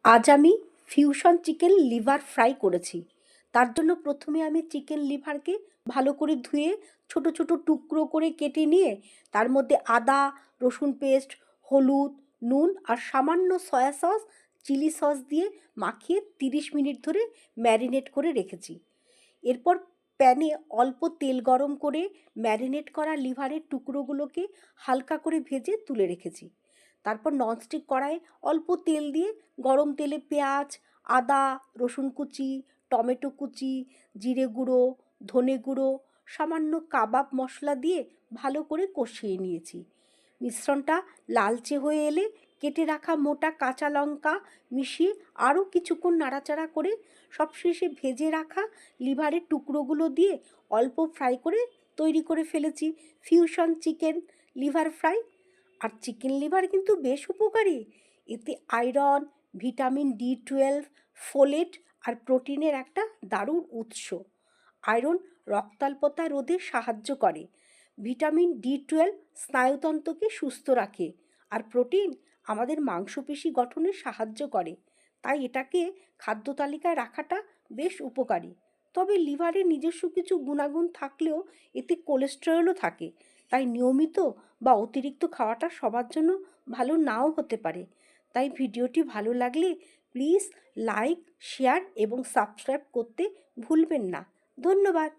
আজ আমি fusion chicken liver fry করেছি। তার জন্য প্রথমে আমি চিকেন লিভারকে ভালো করে ধুয়ে ছোট ছোট টুকরো করে কেটে নিয়ে তার মধ্যে আদা, রসুন পেস্ট, হলুদ, নুন আর সামান্য সয়া সস, চিলি সস দিয়ে মাখিয়ে 30 মিনিট ধরে ম্যারিনেট করে রেখেছি। এরপর প্যানে অল্প তেল গরম করে ম্যারিনেট করা লিভারের টুকরোগুলোকে হালকা করে ভেজে তুলে রেখেছি। তারপর ননস্টিক কড়াইয়ে অল্প তেল দিয়ে গরম তেলে পেঁয়াজ, আদা, রসুন কুচি, টমেটো কুচি, জিরে গুঁড়ো, ধনে গুঁড়ো, সামান্য কাবাব মশলা দিয়ে ভালো করে কষিয়ে নিয়েছি। মিশ্রণটা লালচে হয়ে এলে কেটে রাখা মোটা কাঁচা লঙ্কা মিশিয়ে আরও কিছুক্ষণ নাড়াচাড়া করে সবশেষে ভেজে রাখা লিভারের টুকরোগুলো দিয়ে অল্প ফ্রাই করে তৈরি করে ফেলেছি ফিউশন চিকেন লিভার ফ্রাই। আর চিকেন লিভার কিন্তু বেশ উপকারী। এতে আয়রন, ভিটামিন D12, ফোলেট আর প্রোটিনের একটা দারুণ উৎস। আয়রন রক্তাল্পতা রোধে সাহায্য করে, ভিটামিন D12 স্নায়ুতন্ত্রকে সুস্থ রাখে, আর প্রোটিন আমাদের মাংসপেশি গঠনে সাহায্য করে। তাই এটাকে খাদ্য তালিকায় রাখাটা বেশ উপকারী। তবে লিভারের নিজস্ব কিছু গুণাগুণ থাকলেও এতে কোলেস্টেরলও থাকে, তাই নিয়মিত বা অতিরিক্ত খাওয়াটা সবার জন্য ভালো নাও হতে পারে। তাই ভিডিওটি ভালো লাগলে প্লিজ লাইক, শেয়ার এবং সাবস্ক্রাইব করতে ভুলবেন না। ধন্যবাদ।